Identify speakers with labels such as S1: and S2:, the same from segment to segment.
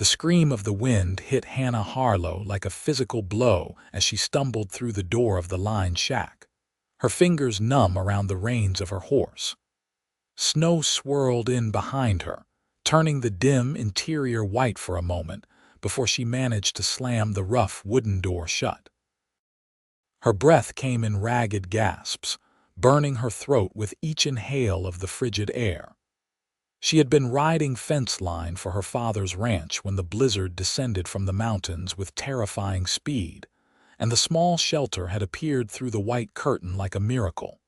S1: The scream of the wind hit Hannah Harlow like a physical blow as she stumbled through the door of the lined shack, her fingers numb around the reins of her horse. Snow swirled in behind her, turning the dim interior white for a moment before she managed to slam the rough wooden door shut. Her breath came in ragged gasps, burning her throat with each inhale of the frigid air. She had been riding fence line for her father's ranch when the blizzard descended from the mountains with terrifying speed, and the small shelter had appeared through the white curtain like a miracle.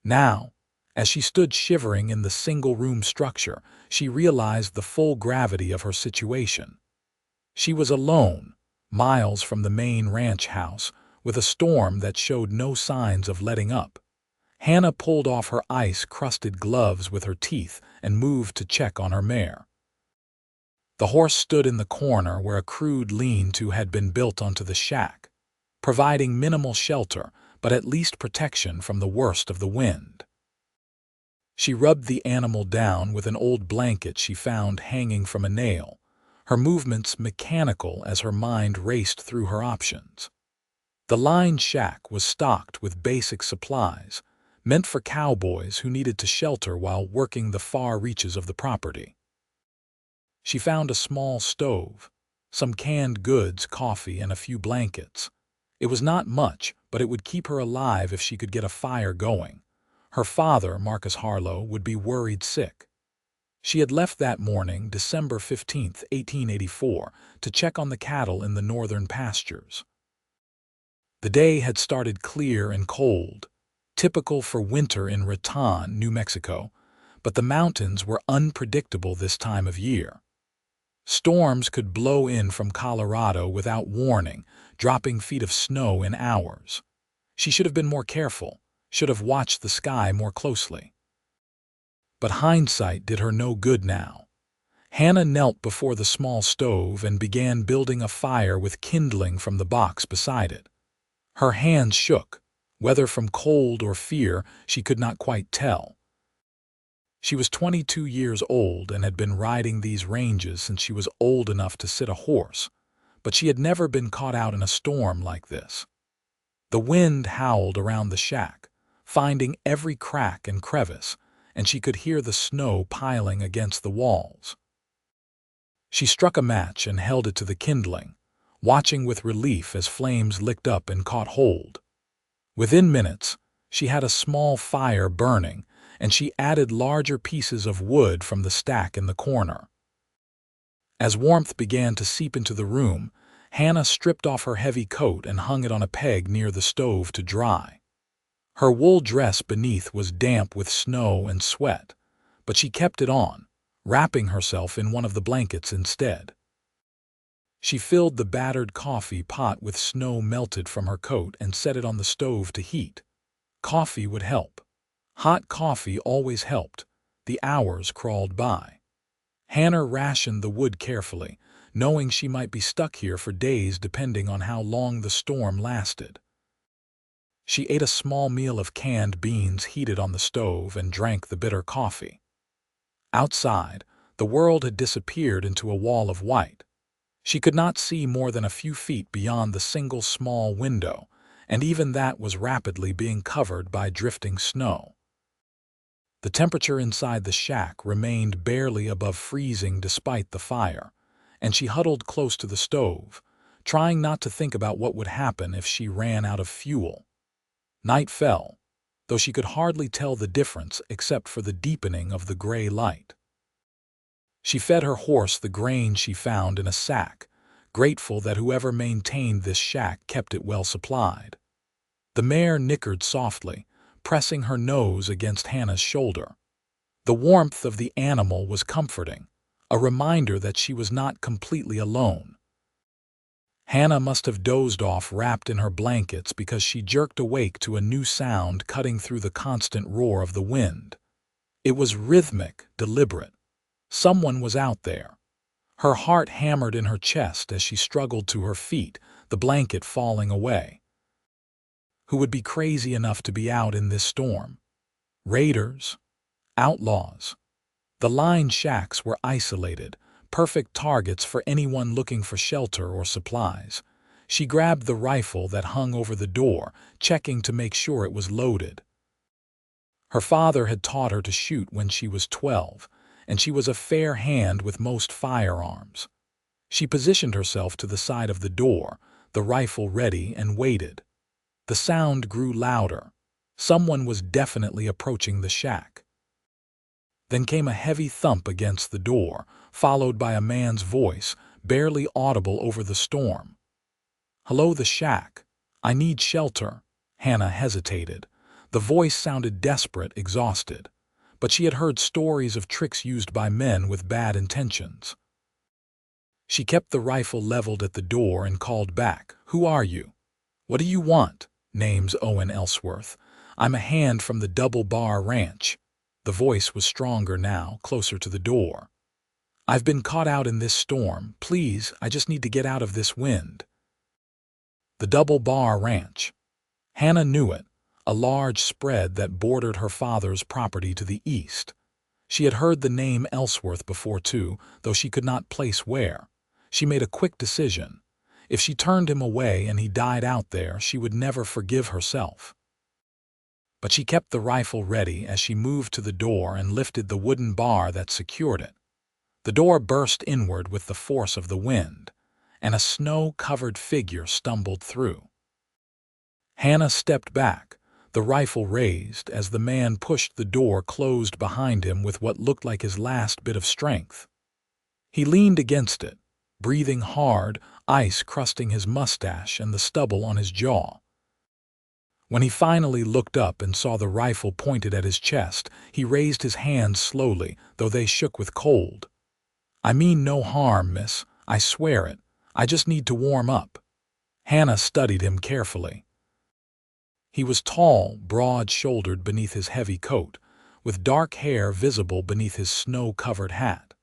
S1: Now, as she stood shivering in the single-room structure, she realized the full gravity of her situation. She was alone, miles from the main ranch house, with a storm that showed no signs of letting up. Hannah pulled off her ice-crusted gloves with her teeth and moved to check on her mare. The horse stood in the corner where a crude lean-to had been built onto the shack, providing minimal shelter but at least protection from the worst of the wind. She rubbed the animal down with an old blanket she found hanging from a nail, her movements mechanical as her mind raced through her options. The lined shack was stocked with basic supplies, meant for cowboys who needed to shelter while working the far reaches of the property. She found a small stove, some canned goods, coffee, and a few blankets. It was not much, but it would keep her alive if she could get a fire going. Her father, Marcus Harlow, would be worried sick. She had left that morning, December 15, 1884, to check on the cattle in the northern pastures. The day had started clear and cold, typical for winter in Raton, New Mexico, but the mountains were unpredictable this time of year. Storms could blow in from Colorado without warning, dropping feet of snow in hours. She should have been more careful, should have watched the sky more closely. But hindsight did her no good now. Hannah knelt before the small stove and began building a fire with kindling from the box beside it. Her hands shook, whether from cold or fear she could not quite tell. She was 22 years old and had been riding these ranges since she was old enough to sit a horse, but she had never been caught out in a storm like this. The wind howled around the shack, finding every crack and crevice, and she could hear the snow piling against the walls. She struck a match and held it to the kindling, watching with relief as flames licked up and caught hold. Within minutes, she had a small fire burning, and she added larger pieces of wood from the stack in the corner. As warmth began to seep into the room, Hannah stripped off her heavy coat and hung it on a peg near the stove to dry. Her wool dress beneath was damp with snow and sweat, but she kept it on, wrapping herself in one of the blankets instead. She filled the battered coffee pot with snow melted from her coat and set it on the stove to heat. Coffee would help. Hot coffee always helped. The hours crawled by. Hannah rationed the wood carefully, knowing she might be stuck here for days depending on how long the storm lasted. She ate a small meal of canned beans heated on the stove and drank the bitter coffee. Outside, the world had disappeared into a wall of white. She could not see more than a few feet beyond the single small window, and even that was rapidly being covered by drifting snow. The temperature inside the shack remained barely above freezing despite the fire, and she huddled close to the stove, trying not to think about what would happen if she ran out of fuel. Night fell, though she could hardly tell the difference except for the deepening of the gray light. She fed her horse the grain she found in a sack, grateful that whoever maintained this shack kept it well supplied. The mare nickered softly, pressing her nose against Hannah's shoulder. The warmth of the animal was comforting, a reminder that she was not completely alone. Hannah must have dozed off wrapped in her blankets because she jerked awake to a new sound cutting through the constant roar of the wind. It was rhythmic, deliberate. Someone was out there. Her heart hammered in her chest as she struggled to her feet, the blanket falling away. Who would be crazy enough to be out in this storm? Raiders? Outlaws? The lined shacks were isolated, perfect targets for anyone looking for shelter or supplies. She grabbed the rifle that hung over the door, checking to make sure it was loaded. Her father had taught her to shoot when she was 12, and she was a fair hand with most firearms. She positioned herself to the side of the door, the rifle ready, and waited. The sound grew louder. Someone was definitely approaching the shack. Then came a heavy thump against the door, followed by a man's voice, barely audible over the storm. "Hello, the shack. I need shelter." Hannah hesitated. The voice sounded desperate, exhausted. But she had heard stories of tricks used by men with bad intentions. She kept the rifle leveled at the door and called back, "Who are you? What do you want?" "Name's Owen Ellsworth. I'm a hand from the Double Bar Ranch." The voice was stronger now, closer to the door. "I've been caught out in this storm. Please, I just need to get out of this wind." The Double Bar Ranch. Hannah knew it, a large spread that bordered her father's property to the east. She had heard the name Ellsworth before too, though she could not place where. She made a quick decision. If she turned him away and he died out there, she would never forgive herself. But she kept the rifle ready as she moved to the door and lifted the wooden bar that secured it. The door burst inward with the force of the wind, and a snow-covered figure stumbled through. Hannah stepped back, the rifle raised, as the man pushed the door closed behind him with what looked like his last bit of strength. He leaned against it, breathing hard, ice crusting his mustache and the stubble on his jaw. When he finally looked up and saw the rifle pointed at his chest, he raised his hands slowly, though they shook with cold. "I mean no harm, miss. I swear it. I just need to warm up." Hannah studied him carefully. He was tall, broad-shouldered beneath his heavy coat, with dark hair visible beneath his snow-covered hat.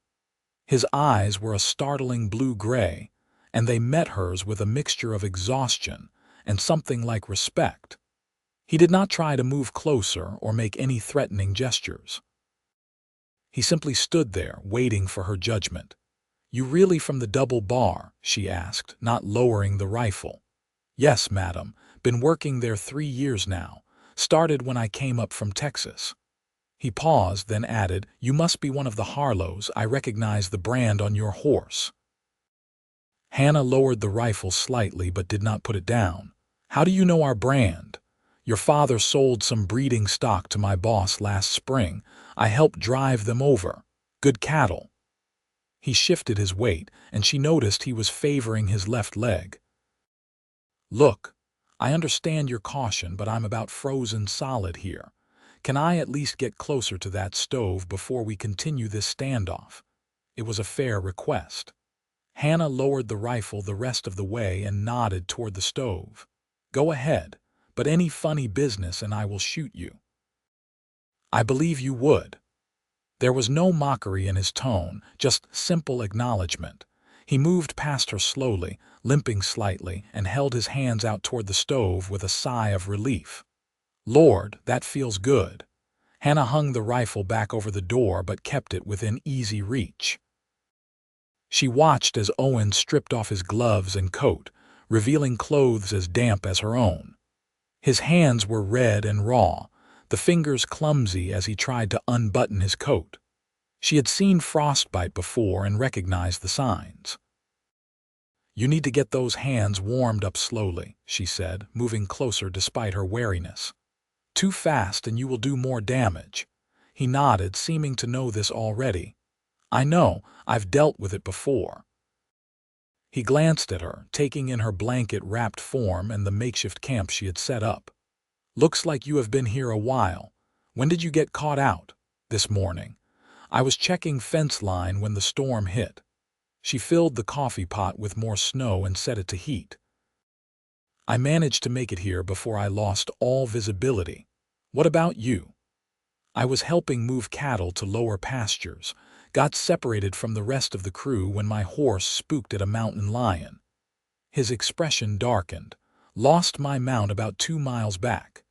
S1: His eyes were a startling blue-gray, and they met hers with a mixture of exhaustion and something like respect. He did not try to move closer or make any threatening gestures. He simply stood there, waiting for her judgment. "You really from the Double Bar?" she asked, not lowering the rifle. "Yes, madam. Been working there 3 years now. Started when I came up from Texas." He paused, then added, "You must be one of the Harlows. I recognize the brand on your horse." Hannah lowered the rifle slightly but did not put it down. "How do you know our brand?" "Your father sold some breeding stock to my boss last spring. I helped drive them over. Good cattle." He shifted his weight, and she noticed he was favoring his left leg. "Look, I understand your caution, but I'm about frozen solid here. Can I at least get closer to that stove before we continue this standoff?" It was a fair request. Hannah lowered the rifle the rest of the way and nodded toward the stove. "Go ahead, but any funny business and I will shoot you." "I believe you would." There was no mockery in his tone, just simple acknowledgement. He moved past her slowly, limping slightly, and held his hands out toward the stove with a sigh of relief. "Lord, that feels good." Hannah hung the rifle back over the door but kept it within easy reach. She watched as Owen stripped off his gloves and coat, revealing clothes as damp as her own. His hands were red and raw, the fingers clumsy as he tried to unbutton his coat. She had seen frostbite before and recognized the signs. "You need to get those hands warmed up slowly," she said, moving closer despite her wariness. "Too fast and you will do more damage." He nodded, seeming to know this already. "I know, I've dealt with it before." He glanced at her, taking in her blanket-wrapped form and the makeshift camp she had set up. "Looks like you have been here a while. When did you get caught out?" "This morning. I was checking fence line when the storm hit." She filled the coffee pot with more snow and set it to heat. "I managed to make it here before I lost all visibility. What about you?" "I was helping move cattle to lower pastures. Got separated from the rest of the crew when my horse spooked at a mountain lion." His expression darkened. "Lost my mount about 2 miles back.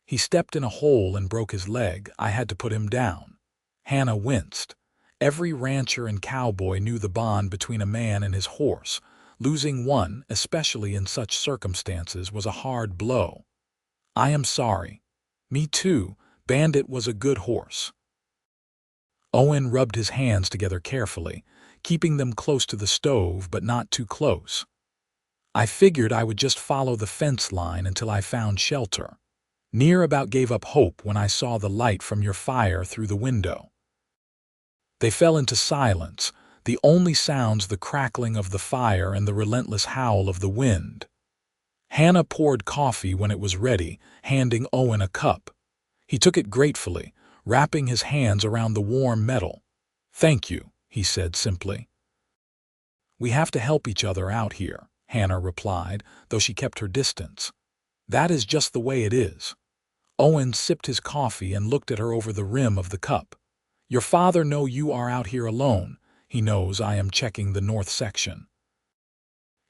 S1: He stepped in a hole and broke his leg. I had to put him down." Hannah winced. Every rancher and cowboy knew the bond between a man and his horse. Losing one, especially in such circumstances, was a hard blow. "I am sorry." "Me too. Bandit was a good horse." Owen rubbed his hands together carefully, keeping them close to the stove but not too close. "I figured I would just follow the fence line until I found shelter. Near about gave up hope when I saw the light from your fire through the window." They fell into silence, the only sounds the crackling of the fire and the relentless howl of the wind. Hannah poured coffee when it was ready, handing Owen a cup. He took it gratefully, wrapping his hands around the warm metal. "Thank you," he said simply. "We have to help each other out here," Hannah replied, though she kept her distance. "That is just the way it is." Owen sipped his coffee and looked at her over the rim of the cup. "Your father knows you are out here alone. He knows I am checking the north section.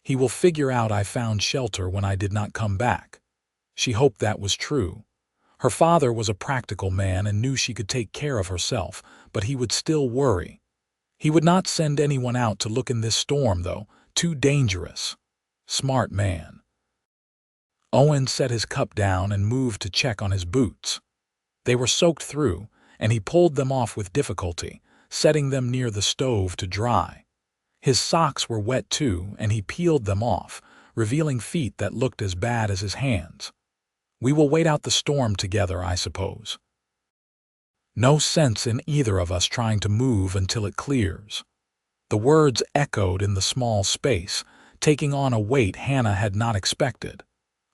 S1: He will figure out I found shelter when I did not come back." She hoped that was true. Her father was a practical man and knew she could take care of herself, but he would still worry. He would not send anyone out to look in this storm, though. Too dangerous. Smart man. Owen set his cup down and moved to check on his boots. They were soaked through, and he pulled them off with difficulty, setting them near the stove to dry. His socks were wet too, and he peeled them off, revealing feet that looked as bad as his hands. "We will wait out the storm together, I suppose. No sense in either of us trying to move until it clears." The words echoed in the small space, taking on a weight Hannah had not expected.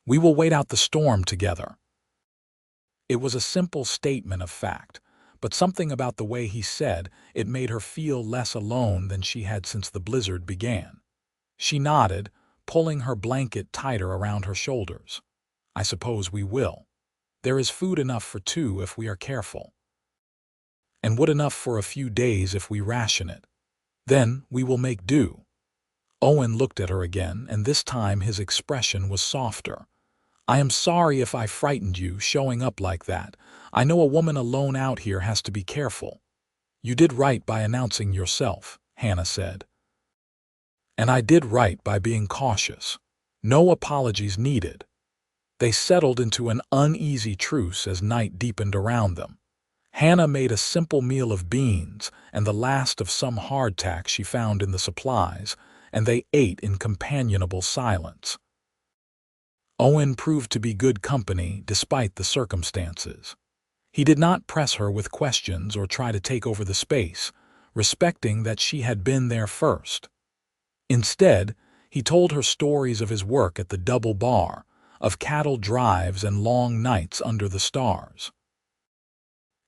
S1: "We will wait out the storm together." It was a simple statement of fact, but something about the way he said it made her feel less alone than she had since the blizzard began. She nodded, pulling her blanket tighter around her shoulders. "I suppose we will. There is food enough for two if we are careful. And wood enough for a few days if we ration it. Then we will make do." Owen looked at her again, and this time his expression was softer. "I am sorry if I frightened you showing up like that. I know a woman alone out here has to be careful." "You did right by announcing yourself," Hannah said. "And I did right by being cautious. No apologies needed." They settled into an uneasy truce as night deepened around them. Hannah made a simple meal of beans and the last of some hardtack she found in the supplies, and they ate in companionable silence. Owen proved to be good company despite the circumstances. He did not press her with questions or try to take over the space, respecting that she had been there first. Instead, he told her stories of his work at the double bar, of cattle drives and long nights under the stars.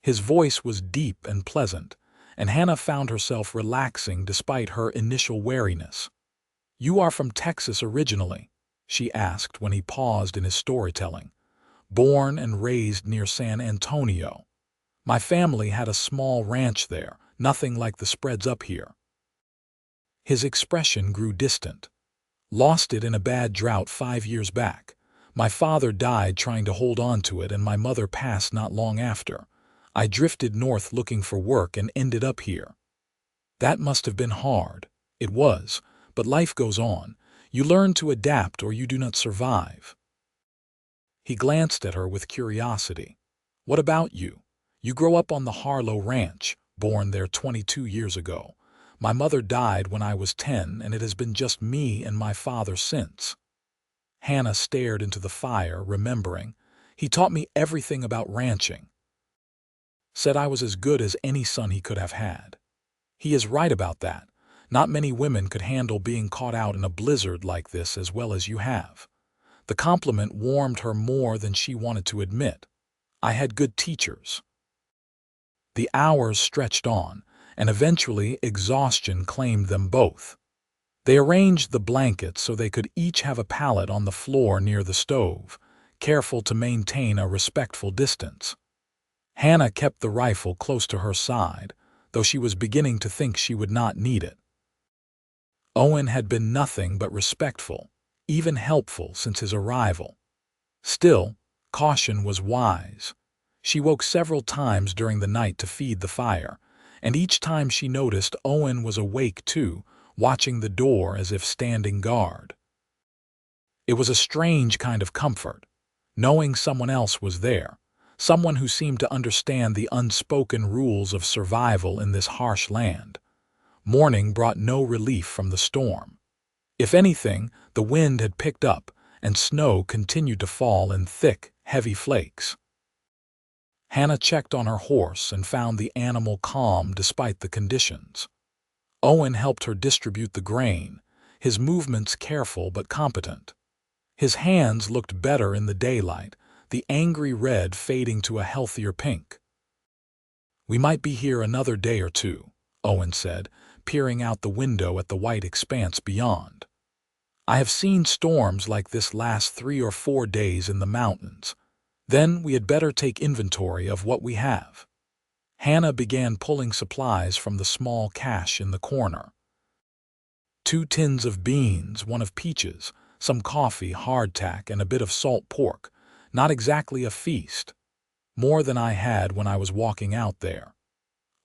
S1: His voice was deep and pleasant, and Hannah found herself relaxing despite her initial wariness. "You are from Texas originally?" she asked when he paused in his storytelling. "Born and raised near San Antonio. My family had a small ranch there, nothing like the spreads up here." His expression grew distant. "Lost it in a bad drought 5 years back. My father died trying to hold on to it, and my mother passed not long after. I drifted north looking for work and ended up here." "That must have been hard." "It was, but life goes on. You learn to adapt or you do not survive." He glanced at her with curiosity. "What about you? You grow up on the Harlow ranch, born there 22 years ago. My mother died when I was 10, and it has been just me and my father since." Hannah stared into the fire, remembering. "He taught me everything about ranching. Said I was as good as any son he could have had." He is right about that. Not many women could handle being caught out in a blizzard like this as well as you have. The compliment warmed her more than she wanted to admit. "I had good teachers." The hours stretched on, and eventually exhaustion claimed them both. They arranged the blankets so they could each have a pallet on the floor near the stove, careful to maintain a respectful distance. Hannah kept the rifle close to her side, though she was beginning to think she would not need it. Owen had been nothing but respectful, even helpful since his arrival. Still, caution was wise. She woke several times during the night to feed the fire, and each time she noticed Owen was awake too, watching the door as if standing guard. It was a strange kind of comfort, knowing someone else was there, someone who seemed to understand the unspoken rules of survival in this harsh land. Morning brought no relief from the storm. If anything, the wind had picked up, and snow continued to fall in thick, heavy flakes. Hannah checked on her horse and found the animal calm despite the conditions. Owen helped her distribute the grain, his movements careful but competent. His hands looked better in the daylight, the angry red fading to a healthier pink. "We might be here another day or two," Owen said, peering out the window at the white expanse beyond. "I have seen storms like this last 3 or 4 days in the mountains. Then we had better take inventory of what we have." Hannah began pulling supplies from the small cache in the corner. 2 tins of beans, 1 of peaches, some coffee, hardtack, and a bit of salt pork. Not exactly a feast. More than I had when I was walking out there.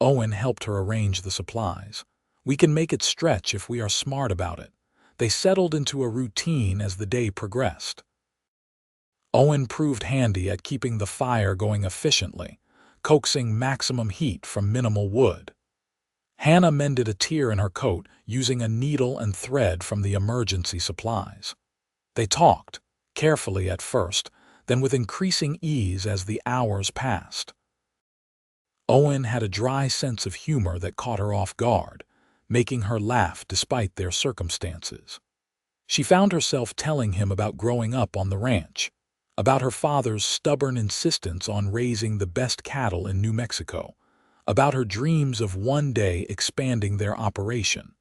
S1: Owen helped her arrange the supplies. "We can make it stretch if we are smart about it." They settled into a routine as the day progressed. Owen proved handy at keeping the fire going efficiently, coaxing maximum heat from minimal wood. Hannah mended a tear in her coat using a needle and thread from the emergency supplies. They talked, carefully at first, then with increasing ease as the hours passed. Owen had a dry sense of humor that caught her off guard, making her laugh despite their circumstances. She found herself telling him about growing up on the ranch, about her father's stubborn insistence on raising the best cattle in New Mexico, about her dreams of one day expanding their operation.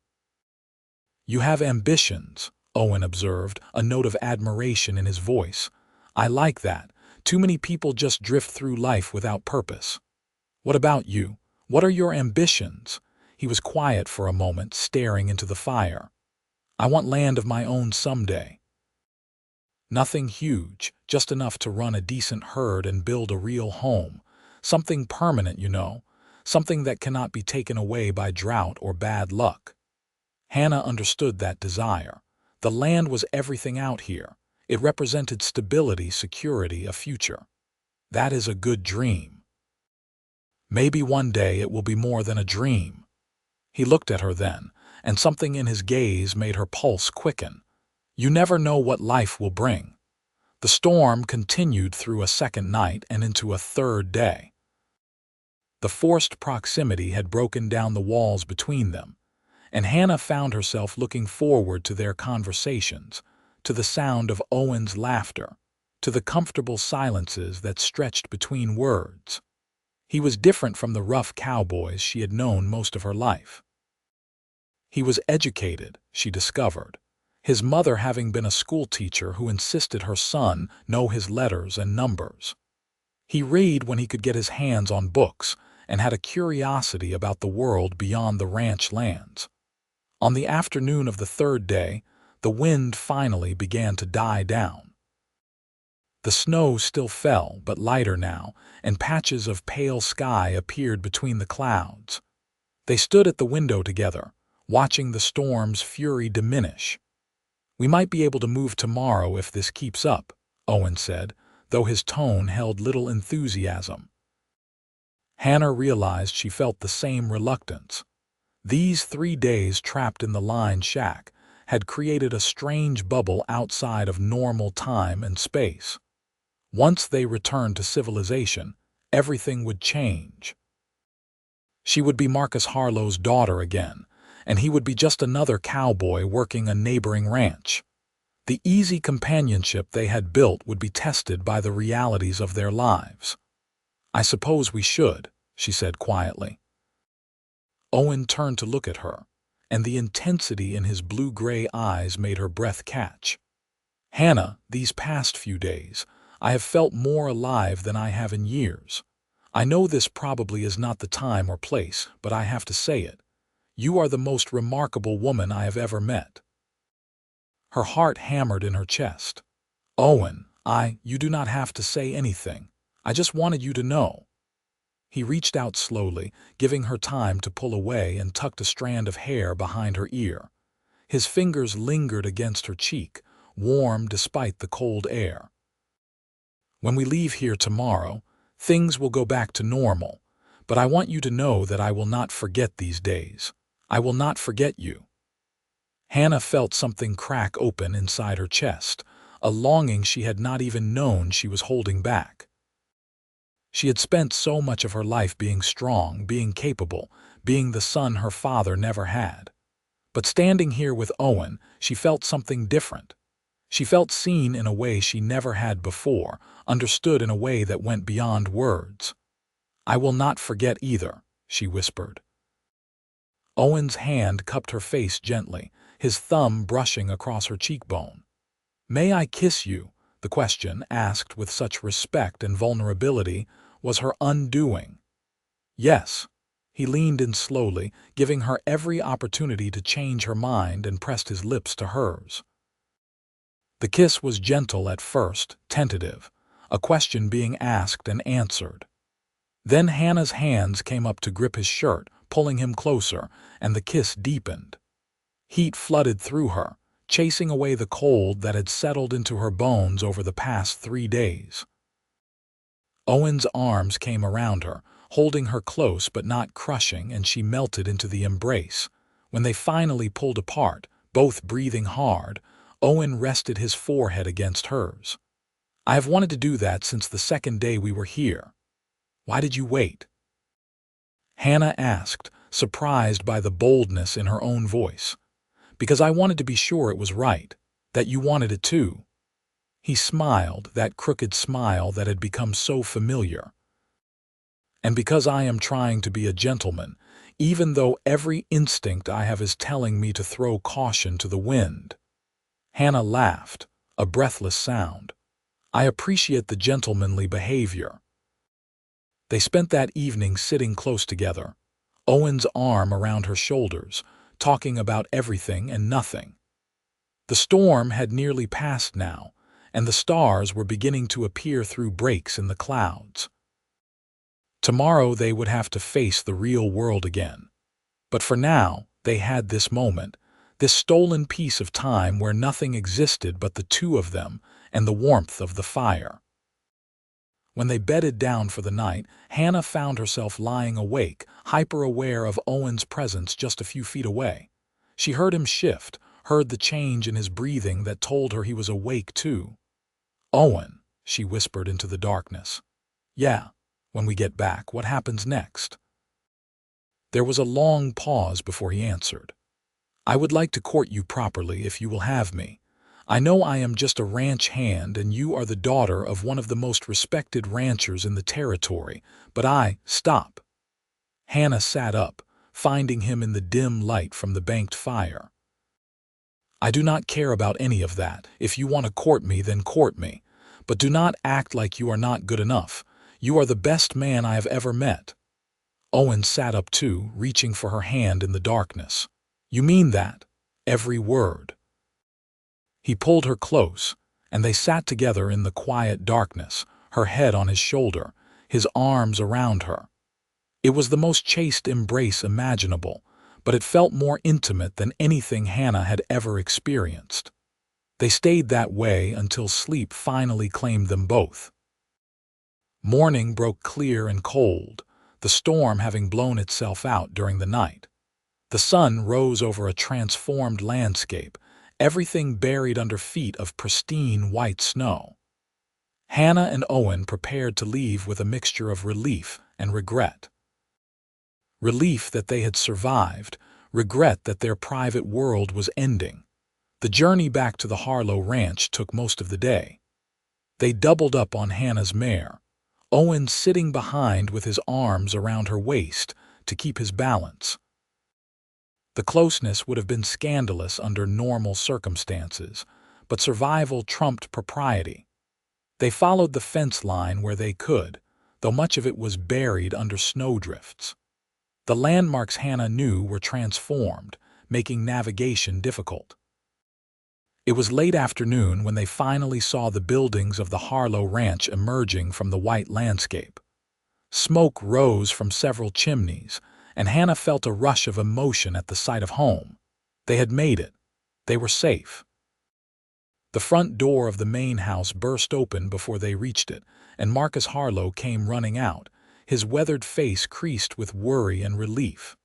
S1: "You have ambitions," Owen observed, a note of admiration in his voice. "I like that. Too many people just drift through life without purpose. What about you? What are your ambitions?" He was quiet for a moment, staring into the fire. "I want land of my own someday. Nothing huge, just enough to run a decent herd and build a real home. Something permanent, you know. Something that cannot be taken away by drought or bad luck." Hannah understood that desire. The land was everything out here. It represented stability, security, a future. "That is a good dream. Maybe one day it will be more than a dream." He looked at her then, and something in his gaze made her pulse quicken. You never know what life will bring. The storm continued through a second night and into a third day. The forced proximity had broken down the walls between them, and Hannah found herself looking forward to their conversations, to the sound of Owen's laughter, to the comfortable silences that stretched between words. He was different from the rough cowboys she had known most of her life. He was educated, she discovered, his mother having been a schoolteacher who insisted her son know his letters and numbers. He read when he could get his hands on books and had a curiosity about the world beyond the ranch lands. On the afternoon of the third day, the wind finally began to die down. The snow still fell, but lighter now, and patches of pale sky appeared between the clouds. They stood at the window together, watching the storm's fury diminish. "We might be able to move tomorrow if this keeps up," Owen said, though his tone held little enthusiasm. Hannah realized she felt the same reluctance. These 3 days trapped in the line shack had created a strange bubble outside of normal time and space. Once they returned to civilization, everything would change. She would be Marcus Harlow's daughter again, and he would be just another cowboy working a neighboring ranch. The easy companionship they had built would be tested by the realities of their lives. "I suppose we should," she said quietly. Owen turned to look at her, and the intensity in his blue-gray eyes made her breath catch. "Hannah, these past few days, I have felt more alive than I have in years. I know this probably is not the time or place, but I have to say it. You are the most remarkable woman I have ever met." Her heart hammered in her chest. "Owen, you do not have to say anything. I just wanted you to know." He reached out slowly, giving her time to pull away, and tucked a strand of hair behind her ear. His fingers lingered against her cheek, warm despite the cold air. "When we leave here tomorrow, things will go back to normal, but I want you to know that I will not forget these days. I will not forget you." Hannah felt something crack open inside her chest, a longing she had not even known she was holding back. She had spent so much of her life being strong, being capable, being the son her father never had. But standing here with Owen, she felt something different. She felt seen in a way she never had before, understood in a way that went beyond words. "I will not forget either," she whispered. Owen's hand cupped her face gently, his thumb brushing across her cheekbone. "May I kiss you?" The question, asked with such respect and vulnerability, was her undoing. "Yes." He leaned in slowly, giving her every opportunity to change her mind, and pressed his lips to hers. The kiss was gentle at first, tentative, a question being asked and answered. Then Hannah's hands came up to grip his shirt, pulling him closer, and the kiss deepened. Heat flooded through her, chasing away the cold that had settled into her bones over the past 3 days. Owen's arms came around her, holding her close but not crushing, and she melted into the embrace. When they finally pulled apart, both breathing hard, Owen rested his forehead against hers. "I have wanted to do that since the second day we were here. Why did you wait?" Hannah asked, surprised by the boldness in her own voice. "Because I wanted to be sure it was right, that you wanted it too." He smiled, that crooked smile that had become so familiar. "And because I am trying to be a gentleman, even though every instinct I have is telling me to throw caution to the wind." Hannah laughed, a breathless sound. "I appreciate the gentlemanly behavior." They spent that evening sitting close together, Owen's arm around her shoulders, talking about everything and nothing. The storm had nearly passed now, and the stars were beginning to appear through breaks in the clouds. Tomorrow they would have to face the real world again. But for now, they had this moment, this stolen piece of time where nothing existed but the two of them and the warmth of the fire. When they bedded down for the night, Hannah found herself lying awake, hyper-aware of Owen's presence just a few feet away. She heard him shift, heard the change in his breathing that told her he was awake too. "Owen," she whispered into the darkness. "Yeah, when we get back, what happens next?" There was a long pause before he answered. "I would like to court you properly if you will have me. I know I am just a ranch hand and you are the daughter of one of the most respected ranchers in the territory, but Stop." Hannah sat up, finding him in the dim light from the banked fire. "I do not care about any of that. If you want to court me, then court me. But do not act like you are not good enough. You are the best man I have ever met." Owen sat up too, reaching for her hand in the darkness. "You mean that?" "Every word." He pulled her close, and they sat together in the quiet darkness, her head on his shoulder, his arms around her. It was the most chaste embrace imaginable, but it felt more intimate than anything Hannah had ever experienced. They stayed that way until sleep finally claimed them both. Morning broke clear and cold, the storm having blown itself out during the night. The sun rose over a transformed landscape, everything buried under feet of pristine white snow. Hannah and Owen prepared to leave with a mixture of relief and regret. Relief that they had survived, regret that their private world was ending. The journey back to the Harlow ranch took most of the day. They doubled up on Hannah's mare, Owen sitting behind with his arms around her waist to keep his balance. The closeness would have been scandalous under normal circumstances, but survival trumped propriety. They followed the fence line where they could, though much of it was buried under snowdrifts. The landmarks Hannah knew were transformed, making navigation difficult. It was late afternoon when they finally saw the buildings of the Harlow ranch emerging from the white landscape. Smoke rose from several chimneys, and Hannah felt a rush of emotion at the sight of home. They had made it. They were safe. The front door of the main house burst open before they reached it, and Marcus Harlow came running out, his weathered face creased with worry and relief.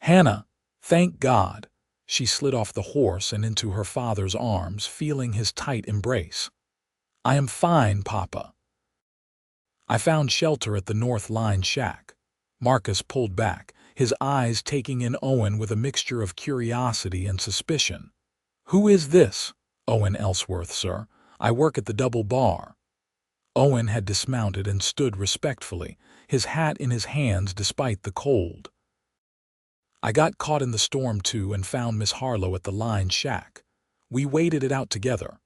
S1: "Hannah, thank God!" She slid off the horse and into her father's arms, feeling his tight embrace. "I am fine, Papa. I found shelter at the North Line shack." Marcus pulled back, his eyes taking in Owen with a mixture of curiosity and suspicion. "Who is this?" "Owen Ellsworth, sir. I work at the double bar." Owen had dismounted and stood respectfully, his hat in his hands despite the cold. "I got caught in the storm too and found Miss Harlow at the line shack. We waited it out together."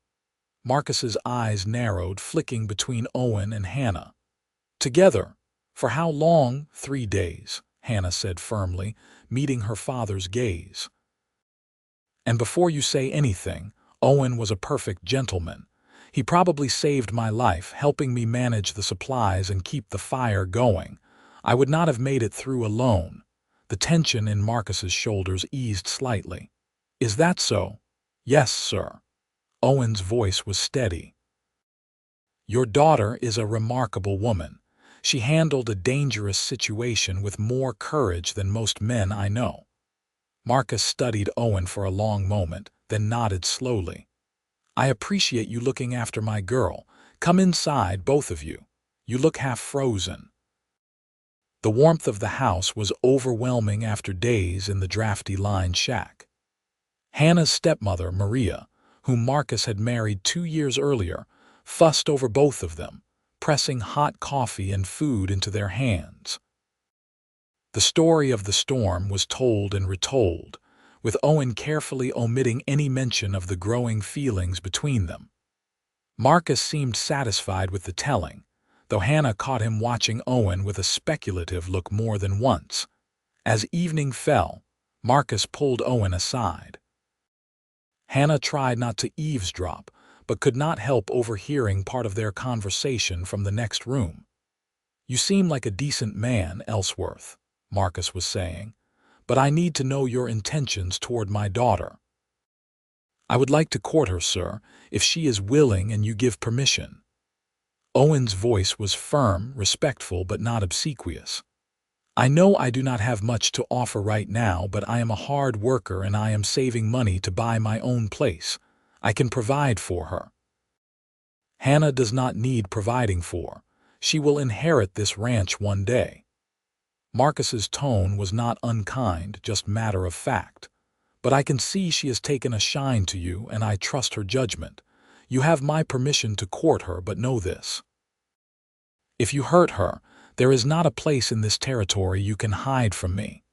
S1: Marcus's eyes narrowed, flicking between Owen and Hannah. "Together? For how long?" "3 days," Hannah said firmly, meeting her father's gaze. "And before you say anything, Owen was a perfect gentleman. He probably saved my life, helping me manage the supplies and keep the fire going. I would not have made it through alone." The tension in Marcus's shoulders eased slightly. "Is that so?" "Yes, sir." Owen's voice was steady. "Your daughter is a remarkable woman. She handled a dangerous situation with more courage than most men I know." Marcus studied Owen for a long moment, then nodded slowly. "I appreciate you looking after my girl. Come inside, both of you. You look half frozen." The warmth of the house was overwhelming after days in the drafty line shack. Hannah's stepmother, Maria, whom Marcus had married 2 years earlier, fussed over both of them, pressing hot coffee and food into their hands. The story of the storm was told and retold, with Owen carefully omitting any mention of the growing feelings between them. Marcus seemed satisfied with the telling, though Hannah caught him watching Owen with a speculative look more than once. As evening fell, Marcus pulled Owen aside. Hannah tried not to eavesdrop, but could not help overhearing part of their conversation from the next room. "You seem like a decent man, Ellsworth," Marcus was saying, "but I need to know your intentions toward my daughter." "I would like to court her, sir, if she is willing and you give permission." Owen's voice was firm, respectful, but not obsequious. "I know I do not have much to offer right now, but I am a hard worker and I am saving money to buy my own place. I can provide for her." "Hannah does not need providing for. She will inherit this ranch one day." Marcus's tone was not unkind, just matter of fact. "But I can see she has taken a shine to you, and I trust her judgment. You have my permission to court her, but know this. If you hurt her, there is not a place in this territory you can hide from me."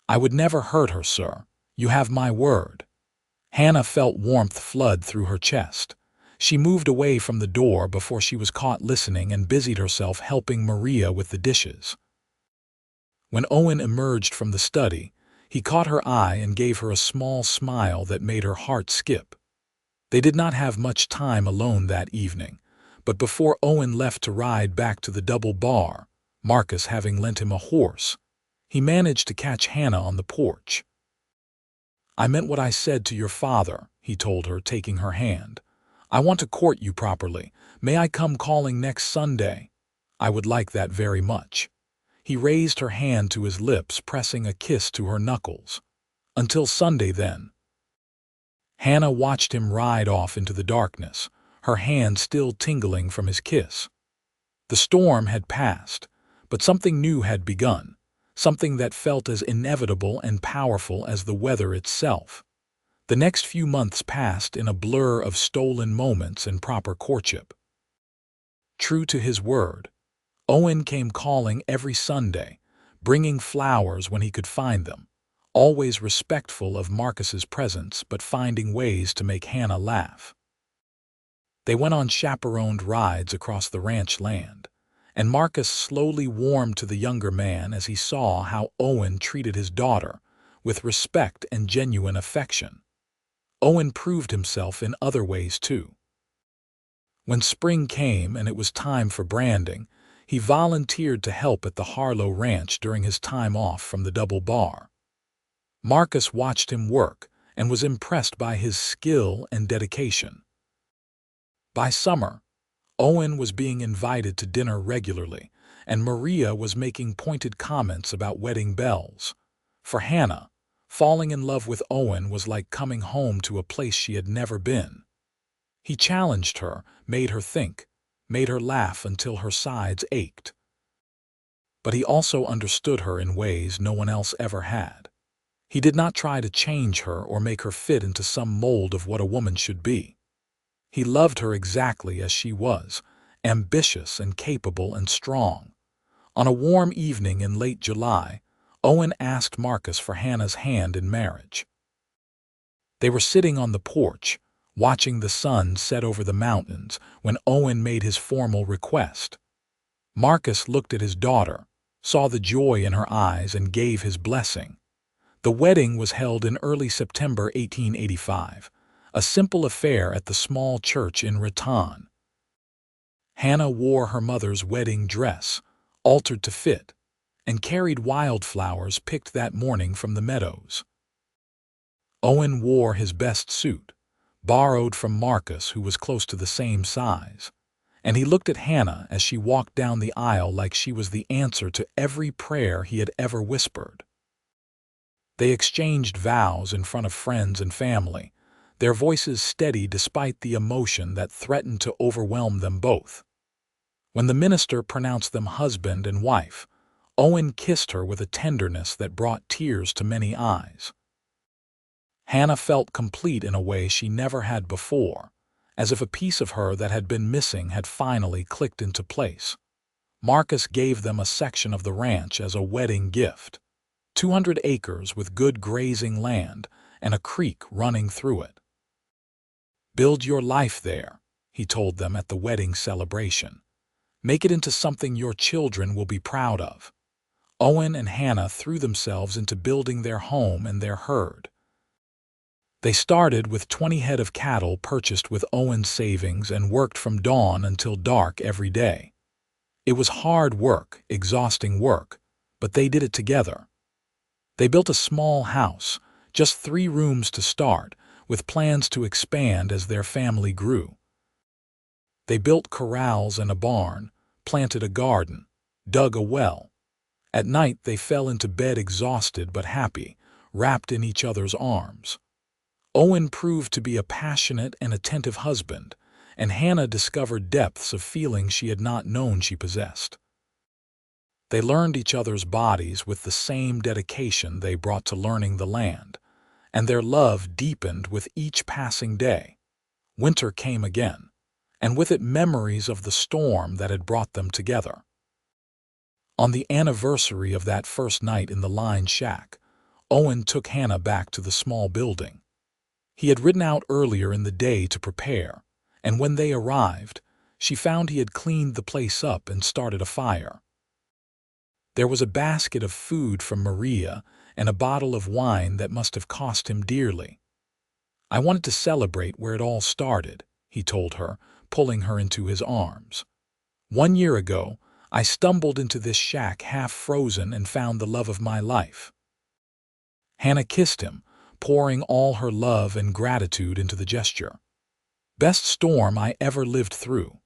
S1: "I would never hurt her, sir. You have my word." Hannah felt warmth flood through her chest. She moved away from the door before she was caught listening and busied herself helping Maria with the dishes. When Owen emerged from the study, he caught her eye and gave her a small smile that made her heart skip. They did not have much time alone that evening, but before Owen left to ride back to the double bar, Marcus having lent him a horse, he managed to catch Hannah on the porch. "I meant what I said to your father," he told her, taking her hand. "I want to court you properly. May I come calling next Sunday?" "I would like that very much." He raised her hand to his lips, pressing a kiss to her knuckles. "Until Sunday, then." Hannah watched him ride off into the darkness, her hand still tingling from his kiss. The storm had passed, but something new had begun, something that felt as inevitable and powerful as the weather itself. The next few months passed in a blur of stolen moments and proper courtship. True to his word, Owen came calling every Sunday, bringing flowers when he could find them, always respectful of Marcus's presence but finding ways to make Hannah laugh. They went on chaperoned rides across the ranch land, and Marcus slowly warmed to the younger man as he saw how Owen treated his daughter, with respect and genuine affection. Owen proved himself in other ways too. When spring came and it was time for branding, He volunteered to help at the Harlow ranch during his time off from the double bar. Marcus watched him work and was impressed by his skill and dedication. By summer, Owen was being invited to dinner regularly, and Maria was making pointed comments about wedding bells. For Hannah, falling in love with Owen was like coming home to a place she had never been. He challenged her, made her think, made her laugh until her sides ached. But he also understood her in ways no one else ever had. He did not try to change her or make her fit into some mold of what a woman should be. He loved her exactly as she was, ambitious and capable and strong. On a warm evening in late July, Owen asked Marcus for Hannah's hand in marriage. They were sitting on the porch, watching the sun set over the mountains, when Owen made his formal request. Marcus looked at his daughter, saw the joy in her eyes, and gave his blessing. The wedding was held in early September 1885, a simple affair at the small church in Raton. Hannah wore her mother's wedding dress, altered to fit, and carried wildflowers picked that morning from the meadows. Owen wore his best suit, borrowed from Marcus, who was close to the same size, and he looked at Hannah as she walked down the aisle like she was the answer to every prayer he had ever whispered. They exchanged vows in front of friends and family, their voices steady despite the emotion that threatened to overwhelm them both. When the minister pronounced them husband and wife, Owen kissed her with a tenderness that brought tears to many eyes. Hannah felt complete in a way she never had before, as if a piece of her that had been missing had finally clicked into place. Marcus gave them a section of the ranch as a wedding gift. 200 acres with good grazing land and a creek running through it. "Build your life there," he told them at the wedding celebration. "Make it into something your children will be proud of." Owen and Hannah threw themselves into building their home and their herd. They started with 20 head of cattle purchased with Owen's savings and worked from dawn until dark every day. It was hard work, exhausting work, but they did it together. They built a small house, just 3 rooms to start, with plans to expand as their family grew. They built corrals and a barn, planted a garden, dug a well. At night they fell into bed exhausted but happy, wrapped in each other's arms. Owen proved to be a passionate and attentive husband, and Hannah discovered depths of feeling she had not known she possessed. They learned each other's bodies with the same dedication they brought to learning the land, and their love deepened with each passing day. Winter came again, and with it memories of the storm that had brought them together. On the anniversary of that first night in the line shack, Owen took Hannah back to the small building. He had ridden out earlier in the day to prepare, and when they arrived, she found he had cleaned the place up and started a fire. There was a basket of food from Maria and a bottle of wine that must have cost him dearly. "I wanted to celebrate where it all started," he told her, pulling her into his arms. "1 year ago, I stumbled into this shack half frozen and found the love of my life." Hannah kissed him, pouring all her love and gratitude into the gesture. "Best storm I ever lived through."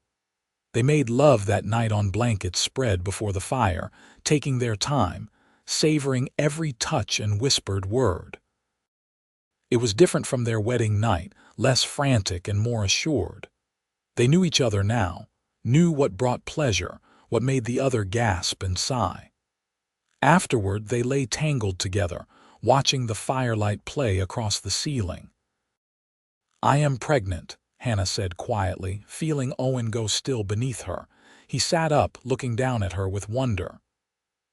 S1: They made love that night on blankets spread before the fire, taking their time, savoring every touch and whispered word. It was different from their wedding night, less frantic and more assured. They knew each other now, knew what brought pleasure, what made the other gasp and sigh. Afterward, they lay tangled together, watching the firelight play across the ceiling. "I am pregnant," Hannah said quietly, feeling Owen go still beneath her. He sat up, looking down at her with wonder.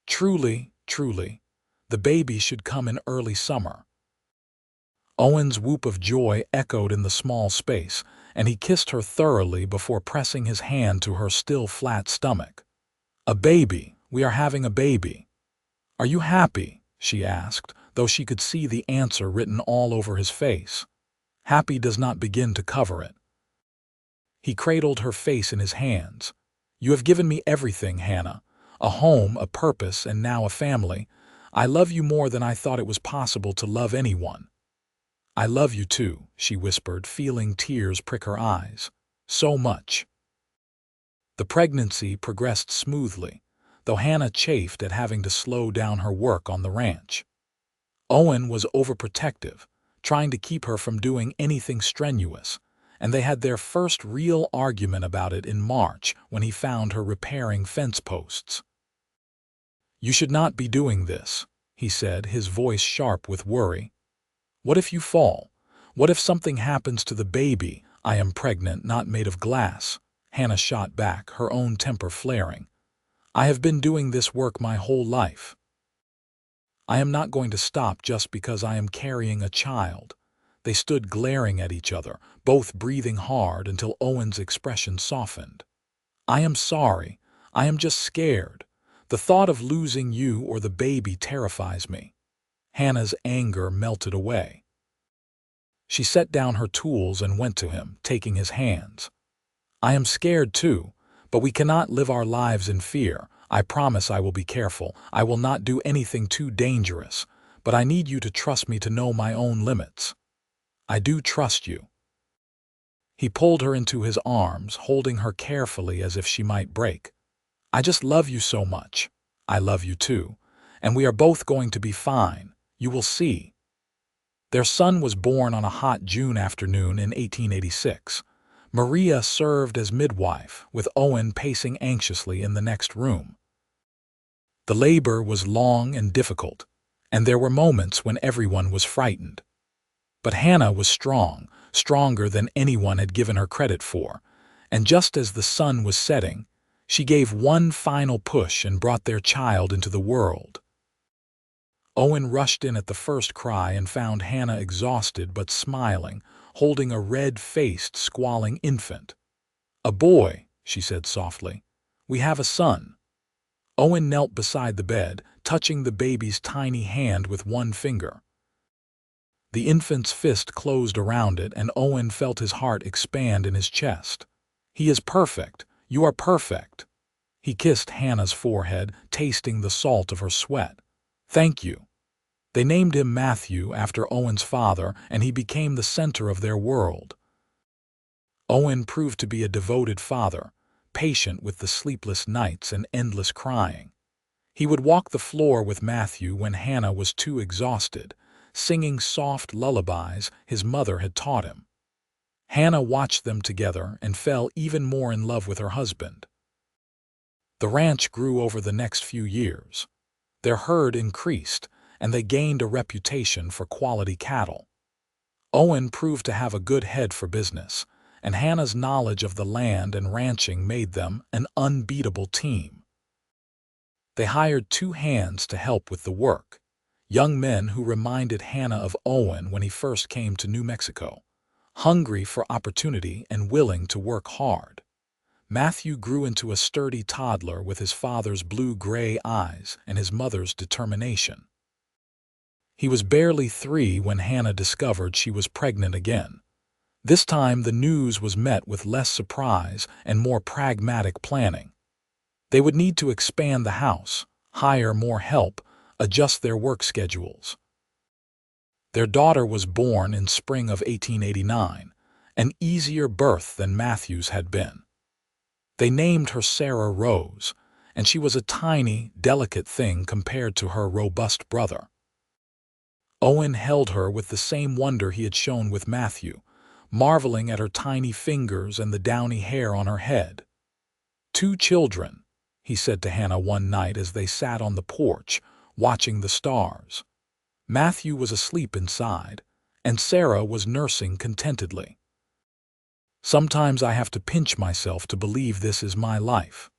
S1: "Truly, truly, the baby should come in early summer." Owen's whoop of joy echoed in the small space, and he kissed her thoroughly before pressing his hand to her still flat stomach. "A baby, we are having a baby. Are you happy?" she asked, though she could see the answer written all over his face. Happy does not begin to cover it. He cradled her face in his hands. You have given me everything, Hannah. A home, a purpose, and now a family. I love you more than I thought it was possible to love anyone. I love you too, she whispered, feeling tears prick her eyes. So much. The pregnancy progressed smoothly, though Hannah chafed at having to slow down her work on the ranch. Owen was overprotective, trying to keep her from doing anything strenuous, and they had their first real argument about it in March when he found her repairing fence posts. "You should not be doing this," he said, his voice sharp with worry. "What if you fall? What if something happens to the baby? I am pregnant, not made of glass." Hannah shot back, her own temper flaring. "I have been doing this work my whole life. I am not going to stop just because I am carrying a child." They stood glaring at each other, both breathing hard until Owen's expression softened. "I am sorry. I am just scared. The thought of losing you or the baby terrifies me." Hannah's anger melted away. She set down her tools and went to him, taking his hands. "I am scared too, but we cannot live our lives in fear. I promise I will be careful. I will not do anything too dangerous, but I need you to trust me to know my own limits." "I do trust you." He pulled her into his arms, holding her carefully as if she might break. "I just love you so much." "I love you too, and we are both going to be fine. You will see." Their son was born on a hot June afternoon in 1886. Maria served as midwife, with Owen pacing anxiously in the next room. The labor was long and difficult, and there were moments when everyone was frightened. But Hannah was strong, stronger than anyone had given her credit for, and just as the sun was setting, she gave one final push and brought their child into the world. Owen rushed in at the first cry and found Hannah exhausted but smiling, holding a red-faced, squalling infant. "A boy," she said softly. "We have a son." Owen knelt beside the bed, touching the baby's tiny hand with one finger. The infant's fist closed around it, and Owen felt his heart expand in his chest. "He is perfect. You are perfect." He kissed Hannah's forehead, tasting the salt of her sweat. "Thank you." They named him Matthew after Owen's father, and he became the center of their world. Owen proved to be a devoted father, patient with the sleepless nights and endless crying. He would walk the floor with Matthew when Hannah was too exhausted, singing soft lullabies his mother had taught him. Hannah watched them together and fell even more in love with her husband. The ranch grew over the next few years. Their herd increased, and they gained a reputation for quality cattle. Owen proved to have a good head for business, and Hannah's knowledge of the land and ranching made them an unbeatable team. They hired 2 hands to help with the work, young men who reminded Hannah of Owen when he first came to New Mexico, hungry for opportunity and willing to work hard. Matthew grew into a sturdy toddler with his father's blue-gray eyes and his mother's determination. He was barely 3 when Hannah discovered she was pregnant again. This time the news was met with less surprise and more pragmatic planning. They would need to expand the house, hire more help, adjust their work schedules. Their daughter was born in spring of 1889, an easier birth than Matthew's had been. They named her Sarah Rose, and she was a tiny, delicate thing compared to her robust brother. Owen held her with the same wonder he had shown with Matthew, marveling at her tiny fingers and the downy hair on her head. "2 children," he said to Hannah one night as they sat on the porch, watching the stars. Matthew was asleep inside, and Sarah was nursing contentedly. "Sometimes I have to pinch myself to believe this is my life."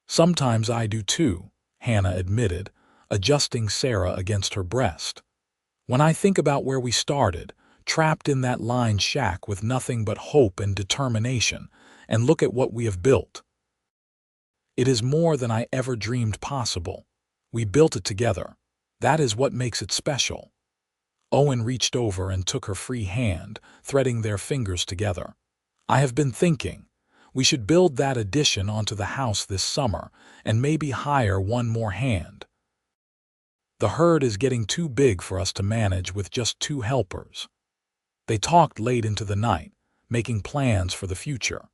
S1: "Sometimes I do too," Hannah admitted, adjusting Sarah against her breast. "When I think about where we started, trapped in that lined shack with nothing but hope and determination, and look at what we have built. It is more than I ever dreamed possible. We built it together. That is what makes it special." Owen reached over and took her free hand, threading their fingers together. "I have been thinking. We should build that addition onto the house this summer and maybe hire one more hand. The herd is getting too big for us to manage with just 2 helpers." They talked late into the night, making plans for the future.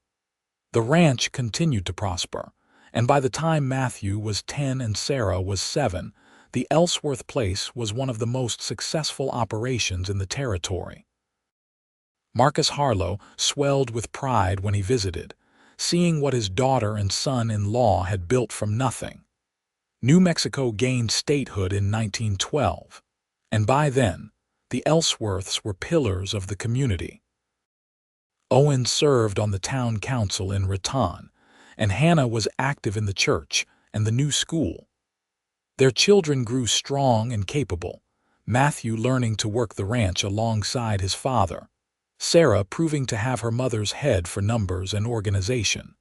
S1: The ranch continued to prosper, and by the time Matthew was 10 and Sarah was 7, the Ellsworth place was one of the most successful operations in the territory. Marcus Harlow swelled with pride when he visited, seeing what his daughter and son-in-law had built from nothing. New Mexico gained statehood in 1912, and by then, the Ellsworths were pillars of the community. Owen served on the town council in Raton, and Hannah was active in the church and the new school. Their children grew strong and capable, Matthew learning to work the ranch alongside his father, Sarah proving to have her mother's head for numbers and organization.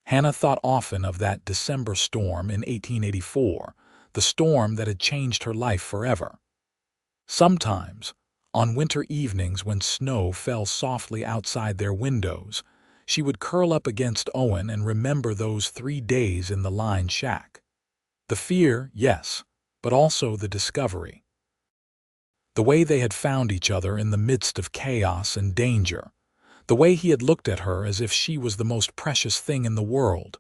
S1: Hannah thought often of that December storm in 1884, the storm that had changed her life forever. Sometimes, on winter evenings when snow fell softly outside their windows, she would curl up against Owen and remember those 3 days in the line shack. The fear, yes, but also the discovery. The way they had found each other in the midst of chaos and danger. The way he had looked at her as if she was the most precious thing in the world.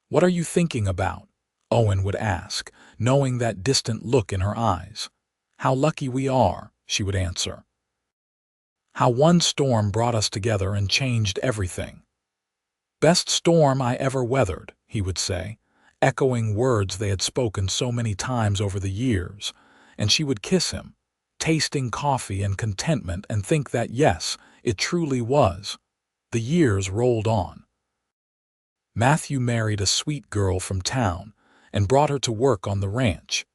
S1: "What are you thinking about?" Owen would ask, knowing that distant look in her eyes. "How lucky we are," she would answer. "How one storm brought us together and changed everything." "Best storm I ever weathered," he would say, echoing words they had spoken so many times over the years, and she would kiss him, tasting coffee and contentment and think that yes, it truly was. The years rolled on. Matthew married a sweet girl from town and brought her to work on the ranch,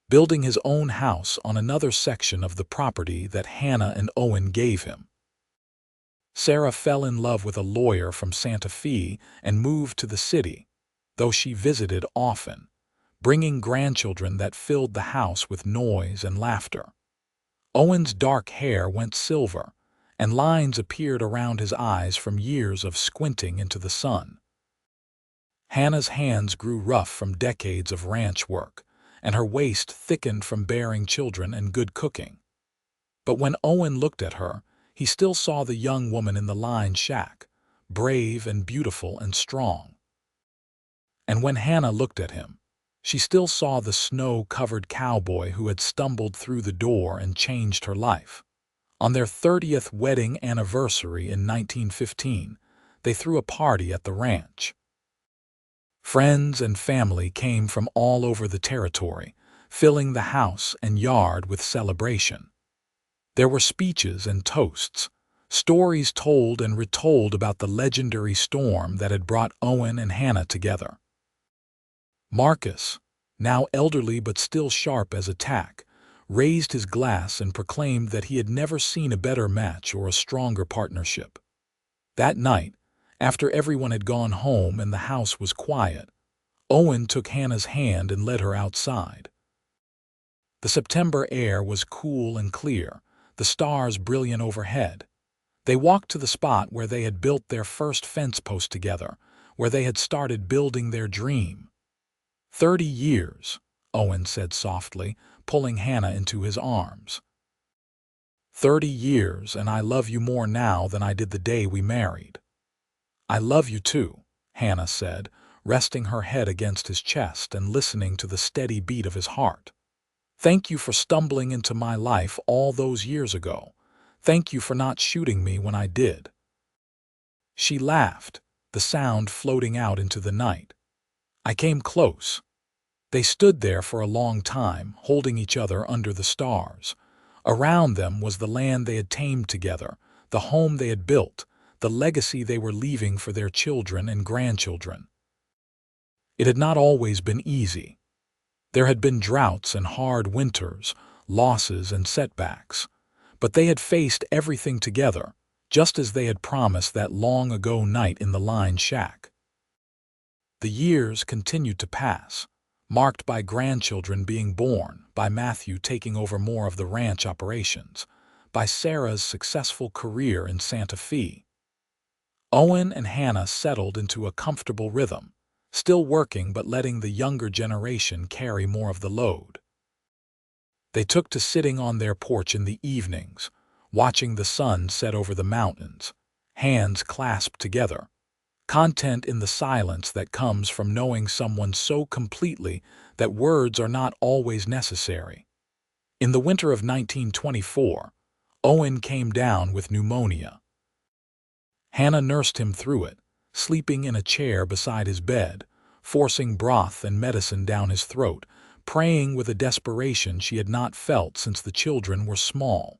S1: building his own house on another section of the property that Hannah and Owen gave him. Sarah fell in love with a lawyer from Santa Fe and moved to the city, though she visited often, bringing grandchildren that filled the house with noise and laughter. Owen's dark hair went silver, and lines appeared around his eyes from years of squinting into the sun. Hannah's hands grew rough from decades of ranch work, and her waist thickened from bearing children and good cooking. But when Owen looked at her, he still saw the young woman in the line shack, brave and beautiful and strong. And when Hannah looked at him, she still saw the snow-covered cowboy who had stumbled through the door and changed her life. On their 30th wedding anniversary in 1915, they threw a party at the ranch. Friends and family came from all over the territory, filling the house and yard with celebration. There were speeches and toasts, stories told and retold about the legendary storm that had brought Owen and Hannah together. Marcus, now elderly but still sharp as a tack, raised his glass and proclaimed that he had never seen a better match or a stronger partnership. That night, after everyone had gone home and the house was quiet, Owen took Hannah's hand and led her outside. The September air was cool and clear, the stars brilliant overhead. They walked to the spot where they had built their first fence post together, where they had started building their dream. 30 years, Owen said softly, pulling Hannah into his arms. 30 years, and I love you more now than I did the day we married. I love you too, Hannah said, resting her head against his chest and listening to the steady beat of his heart. Thank you for stumbling into my life all those years ago. Thank you for not shooting me when I did. She laughed, the sound floating out into the night. I came close. They stood there for a long time, holding each other under the stars. Around them was the land they had tamed together, the home they had built, the legacy they were leaving for their children and grandchildren. It had not always been easy. There had been droughts and hard winters, losses and setbacks, but they had faced everything together, just as they had promised that long-ago night in the line shack. The years continued to pass, marked by grandchildren being born, by Matthew taking over more of the ranch operations, by Sarah's successful career in Santa Fe. Owen and Hannah settled into a comfortable rhythm, still working but letting the younger generation carry more of the load. They took to sitting on their porch in the evenings, watching the sun set over the mountains, hands clasped together, content in the silence that comes from knowing someone so completely that words are not always necessary. In the winter of 1924, Owen came down with pneumonia. Hannah nursed him through it, sleeping in a chair beside his bed, forcing broth and medicine down his throat, praying with a desperation she had not felt since the children were small.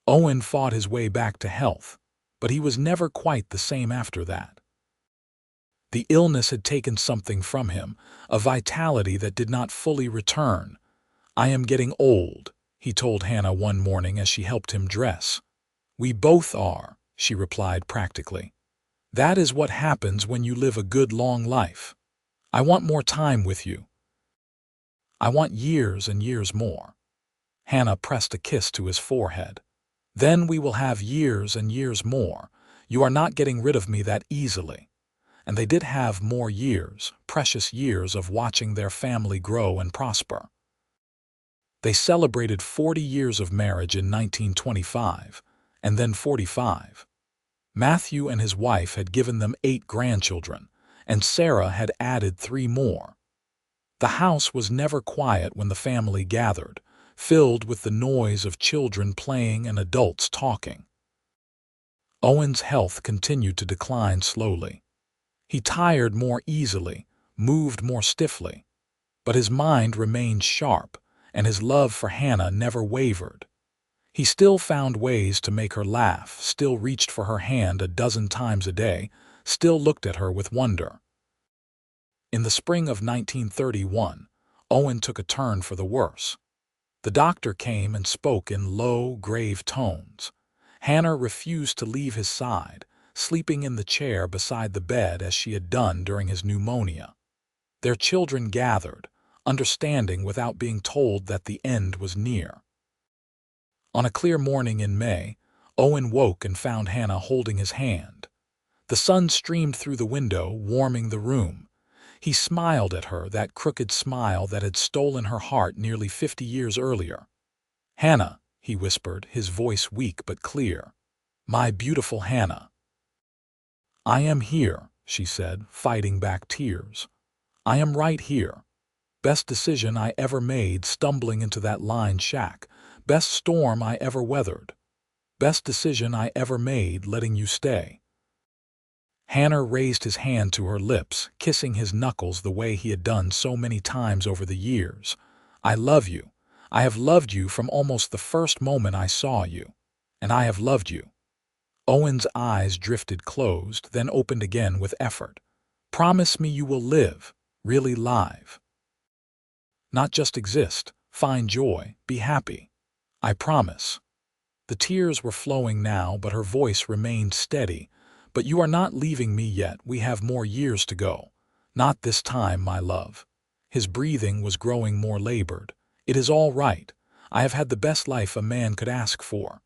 S1: Owen fought his way back to health, but he was never quite the same after that. The illness had taken something from him, a vitality that did not fully return. "I am getting old," he told Hannah one morning as she helped him dress. "We both are," she replied practically. "That is what happens when you live a good long life. I want more time with you. I want years and years more." Hannah pressed a kiss to his forehead. "Then we will have years and years more. You are not getting rid of me that easily." And they did have more years, precious years of watching their family grow and prosper. They celebrated 40 years of marriage in 1925, and then 45. Matthew and his wife had given them 8 grandchildren, and Sarah had added 3 more. The house was never quiet when the family gathered, filled with the noise of children playing and adults talking. Owen's health continued to decline slowly. He tired more easily, moved more stiffly, but his mind remained sharp, and his love for Hannah never wavered. He still found ways to make her laugh, still reached for her hand a dozen times a day, still looked at her with wonder. In the spring of 1931, Owen took a turn for the worse. The doctor came and spoke in low, grave tones. Hannah refused to leave his side, sleeping in the chair beside the bed as she had done during his pneumonia. Their children gathered, understanding without being told that the end was near. On a clear morning in May, Owen woke and found Hannah holding his hand. The sun streamed through the window, warming the room. He smiled at her, that crooked smile that had stolen her heart nearly 50 years earlier. "Hannah," he whispered, his voice weak but clear. "My beautiful Hannah." "I am here," she said, fighting back tears. "I am right here. Best decision I ever made stumbling into that lined shack. Best storm I ever weathered. Best decision I ever made letting you stay." Hannah raised his hand to her lips, kissing his knuckles the way he had done so many times over the years. "I love you. I have loved you from almost the first moment I saw you. And I have loved you." Owen's eyes drifted closed, then opened again with effort. "Promise me you will live, really live. Not just exist, find joy, be happy. I promise." The tears were flowing now, but her voice remained steady. "But you are not leaving me yet, we have more years to go. Not this time, my love." His breathing was growing more labored. "It is all right. I have had the best life a man could ask for.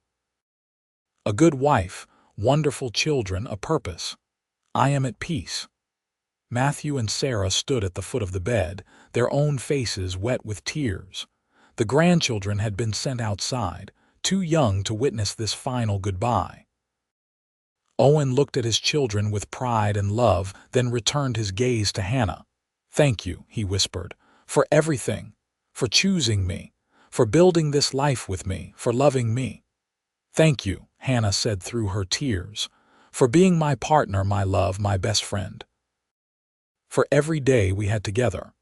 S1: A good wife, wonderful children, a purpose. I am at peace." Matthew and Sarah stood at the foot of the bed, their own faces wet with tears. The grandchildren had been sent outside, too young to witness this final goodbye. Owen looked at his children with pride and love, then returned his gaze to Hannah. "Thank you," he whispered, "for everything, for choosing me, for building this life with me, for loving me." "Thank you," Hannah said through her tears, "for being my partner, my love, my best friend. For every day we had together."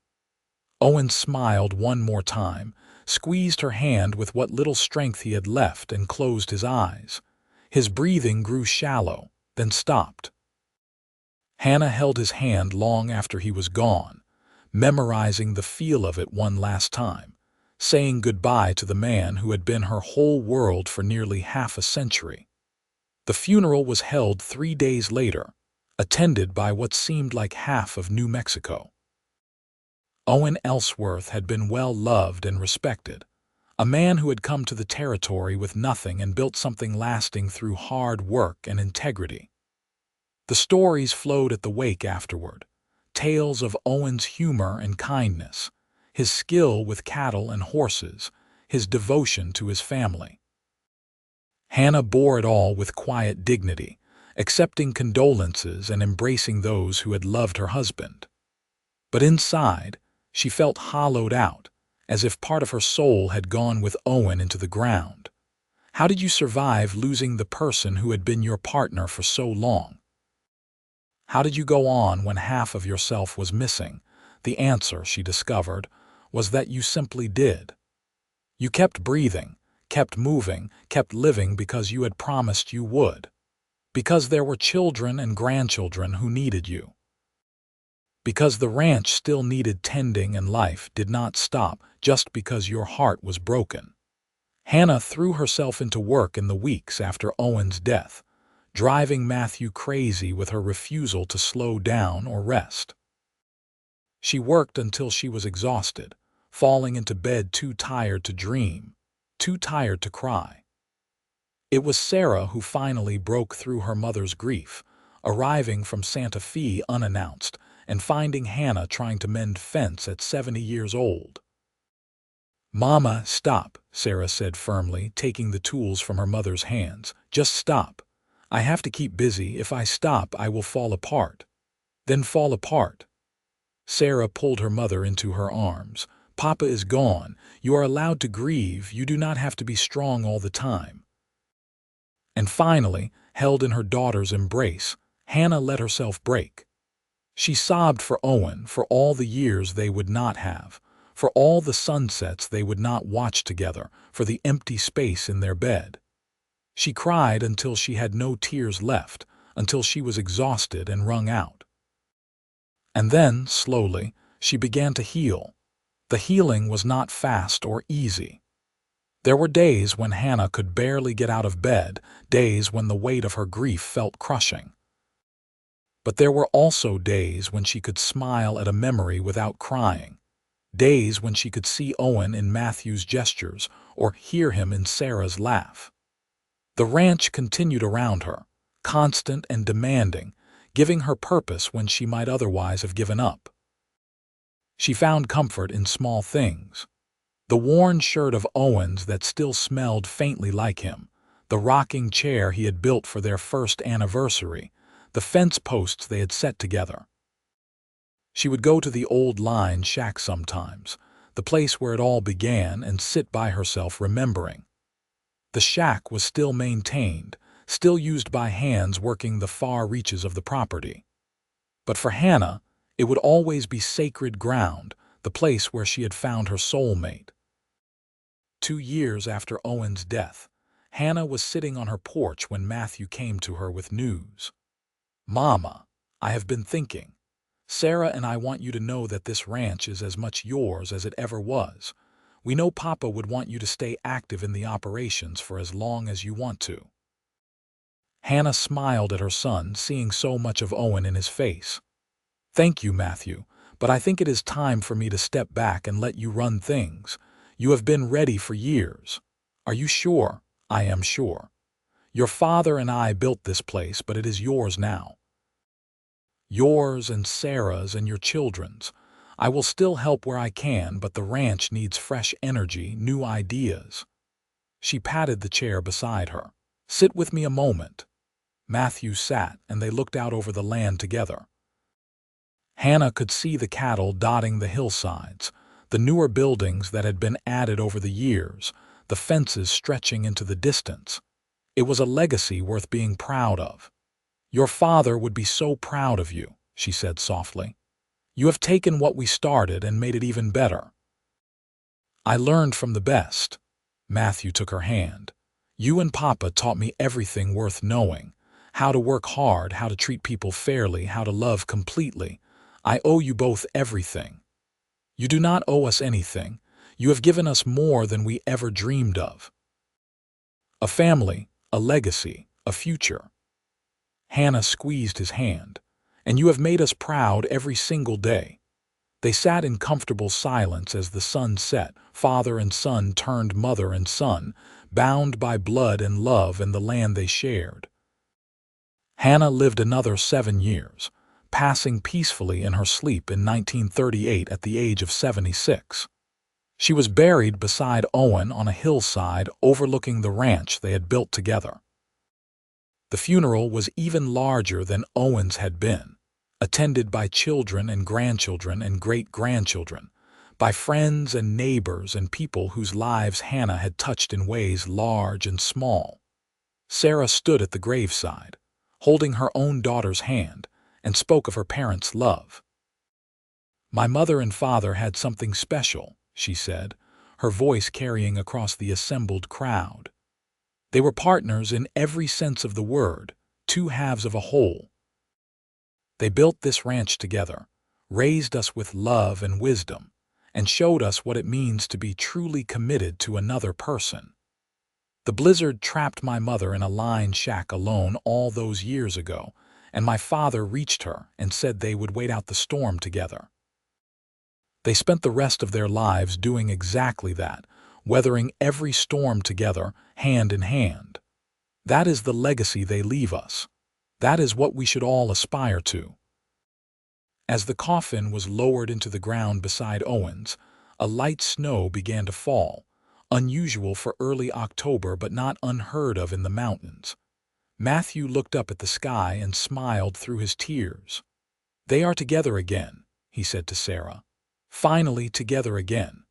S1: Owen smiled one more time, squeezed her hand with what little strength he had left, and closed his eyes. His breathing grew shallow, then stopped. Hannah held his hand long after he was gone, memorizing the feel of it one last time, saying goodbye to the man who had been her whole world for nearly half a century. The funeral was held 3 days later, attended by what seemed like half of New Mexico. Owen Ellsworth had been well loved and respected, a man who had come to the territory with nothing and built something lasting through hard work and integrity. The stories flowed at the wake afterward, tales of Owen's humor and kindness, his skill with cattle and horses, his devotion to his family. Hannah bore it all with quiet dignity, accepting condolences and embracing those who had loved her husband. But inside, she felt hollowed out, as if part of her soul had gone with Owen into the ground. How did you survive losing the person who had been your partner for so long? How did you go on when half of yourself was missing? The answer, she discovered, was that you simply did. You kept breathing, kept moving, kept living because you had promised you would. Because there were children and grandchildren who needed you. Because the ranch still needed tending and life did not stop just because your heart was broken. Hannah threw herself into work in the weeks after Owen's death, driving Matthew crazy with her refusal to slow down or rest. She worked until she was exhausted, falling into bed too tired to dream, too tired to cry. It was Sarah who finally broke through her mother's grief, arriving from Santa Fe unannounced and finding Hannah trying to mend fence at 70 years old. "Mama, stop," Sarah said firmly, taking the tools from her mother's hands. "Just stop. I have to keep busy. If I stop, I will fall apart." "Then fall apart." Sarah pulled her mother into her arms. "Papa is gone. You are allowed to grieve. You do not have to be strong all the time." And finally, held in her daughter's embrace, Hannah let herself break. She sobbed for Owen, for all the years they would not have, for all the sunsets they would not watch together, for the empty space in their bed. She cried until she had no tears left, until she was exhausted and wrung out. And then, slowly, she began to heal. The healing was not fast or easy. There were days when Hannah could barely get out of bed, days when the weight of her grief felt crushing. But there were also days when she could smile at a memory without crying, days when she could see Owen in Matthew's gestures or hear him in Sarah's laugh. The ranch continued around her, constant and demanding, giving her purpose when she might otherwise have given up. She found comfort in small things. The worn shirt of Owen's that still smelled faintly like him, the rocking chair he had built for their first anniversary, the fence posts they had set together. She would go to the old line shack sometimes, the place where it all began, and sit by herself remembering. The shack was still maintained, still used by hands working the far reaches of the property. But for Hannah, it would always be sacred ground, the place where she had found her soulmate. 2 years after Owen's death, Hannah was sitting on her porch when Matthew came to her with news. "Mama, I have been thinking. Sarah and I want you to know that this ranch is as much yours as it ever was. We know Papa would want you to stay active in the operations for as long as you want to." Hannah smiled at her son, seeing so much of Owen in his face. "Thank you, Matthew, but I think it is time for me to step back and let you run things. You have been ready for years." "Are you sure?" "I am sure. Your father and I built this place, but it is yours now. Yours and Sarah's and your children's. I will still help where I can, but the ranch needs fresh energy, new ideas." She patted the chair beside her. "Sit with me a moment." Matthew sat, and they looked out over the land together. Hannah could see the cattle dotting the hillsides, the newer buildings that had been added over the years, the fences stretching into the distance. It was a legacy worth being proud of. "Your father would be so proud of you," she said softly. "You have taken what we started and made it even better." "I learned from the best." Matthew took her hand. "You and Papa taught me everything worth knowing. How to work hard, how to treat people fairly, how to love completely. I owe you both everything." "You do not owe us anything. You have given us more than we ever dreamed of. A family, a legacy, a future." Hannah squeezed his hand. "And you have made us proud every single day." They sat in comfortable silence as the sun set. Father and son turned mother and son, bound by blood and love and the land they shared. Hannah lived another 7 years, passing peacefully in her sleep in 1938 at the age of 76. She was buried beside Owen on a hillside overlooking the ranch they had built together. The funeral was even larger than Owen's had been, attended by children and grandchildren and great-grandchildren, by friends and neighbors and people whose lives Hannah had touched in ways large and small. Sarah stood at the graveside, holding her own daughter's hand, and spoke of her parents' love. "My mother and father had something special," she said, her voice carrying across the assembled crowd. "They were partners in every sense of the word, two halves of a whole. They built this ranch together, raised us with love and wisdom, and showed us what it means to be truly committed to another person. The blizzard trapped my mother in a line shack alone all those years ago, and my father reached her and said they would wait out the storm together. They spent the rest of their lives doing exactly that, weathering every storm together, hand in hand. That is the legacy they leave us. That is what we should all aspire to." As the coffin was lowered into the ground beside Owen's, a light snow began to fall, unusual for early October but not unheard of in the mountains. Matthew looked up at the sky and smiled through his tears. "They are together again," he said to Sarah. "Finally together again."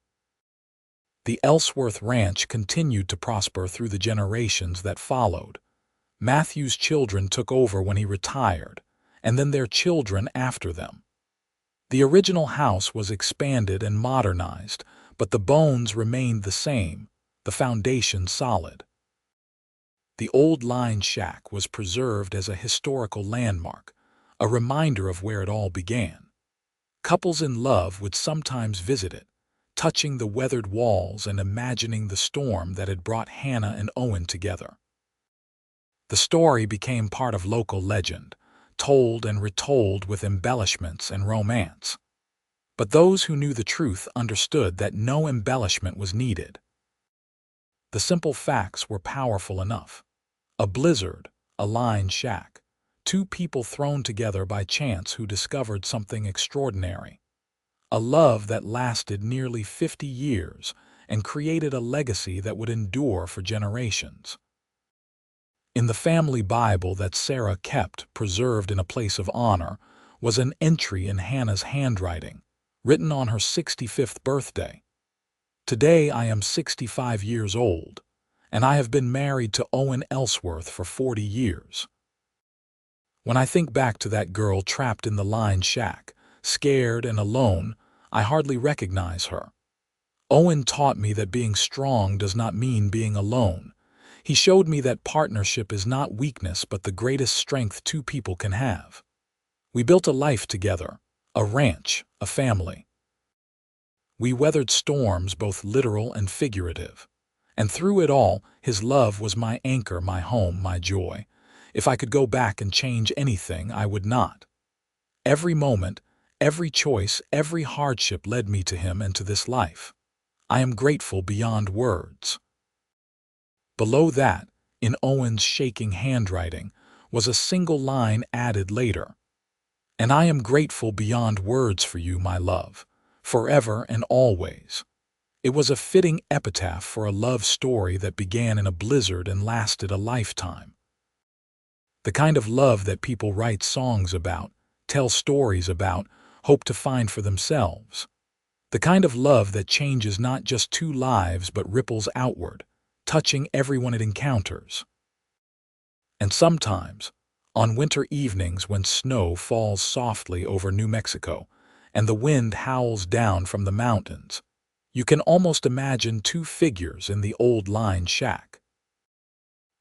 S1: The Ellsworth Ranch continued to prosper through the generations that followed. Matthew's children took over when he retired, and then their children after them. The original house was expanded and modernized, but the bones remained the same, the foundation solid. The old line shack was preserved as a historical landmark, a reminder of where it all began. Couples in love would sometimes visit it, touching the weathered walls and imagining the storm that had brought Hannah and Owen together. The story became part of local legend, told and retold with embellishments and romance. But those who knew the truth understood that no embellishment was needed. The simple facts were powerful enough. A blizzard, a line shack, two people thrown together by chance who discovered something extraordinary. A love that lasted nearly 50 years and created a legacy that would endure for generations. In the family Bible that Sarah kept preserved in a place of honor was an entry in Hannah's handwriting, written on her 65th birthday. "Today I am 65 years old, and I have been married to Owen Ellsworth for 40 years. When I think back to that girl trapped in the line shack, scared and alone, I hardly recognize her. Owen taught me that being strong does not mean being alone. He showed me that partnership is not weakness but the greatest strength two people can have. We built a life together, a ranch, a family. We weathered storms both literal and figurative. And through it all, his love was my anchor, my home, my joy. If I could go back and change anything, I would not. Every moment, every choice, every hardship led me to him and to this life. I am grateful beyond words." Below that, in Owen's shaking handwriting, was a single line added later. "And I am grateful beyond words for you, my love, forever and always." It was a fitting epitaph for a love story that began in a blizzard and lasted a lifetime. The kind of love that people write songs about, tell stories about, hope to find for themselves. The kind of love that changes not just two lives but ripples outward, touching everyone it encounters. And sometimes, on winter evenings when snow falls softly over New Mexico and the wind howls down from the mountains, you can almost imagine two figures in the old line shack.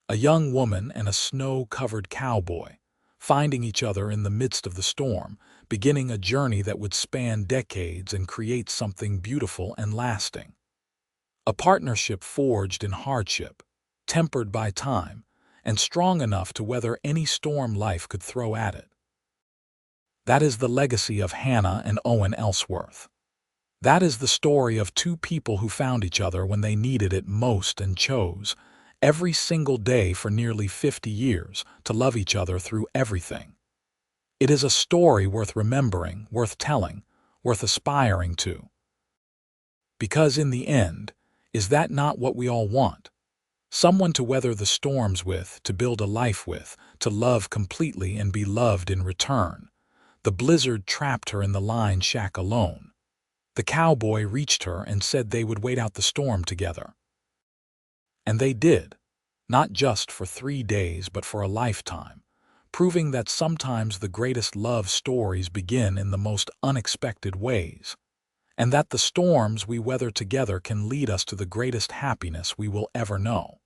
S1: A young woman and a snow-covered cowboy, finding each other in the midst of the storm, beginning a journey that would span decades and create something beautiful and lasting. A partnership forged in hardship, tempered by time, and strong enough to weather any storm life could throw at it. That is the legacy of Hannah and Owen Ellsworth. That is the story of two people who found each other when they needed it most and chose, every single day for nearly 50 years, to love each other through everything. It is a story worth remembering, worth telling, worth aspiring to. Because in the end, is that not what we all want? Someone to weather the storms with, to build a life with, to love completely and be loved in return. The blizzard trapped her in the line shack alone. The cowboy reached her and said they would wait out the storm together. And they did, not just for 3 days but for a lifetime, proving that sometimes the greatest love stories begin in the most unexpected ways, and that the storms we weather together can lead us to the greatest happiness we will ever know.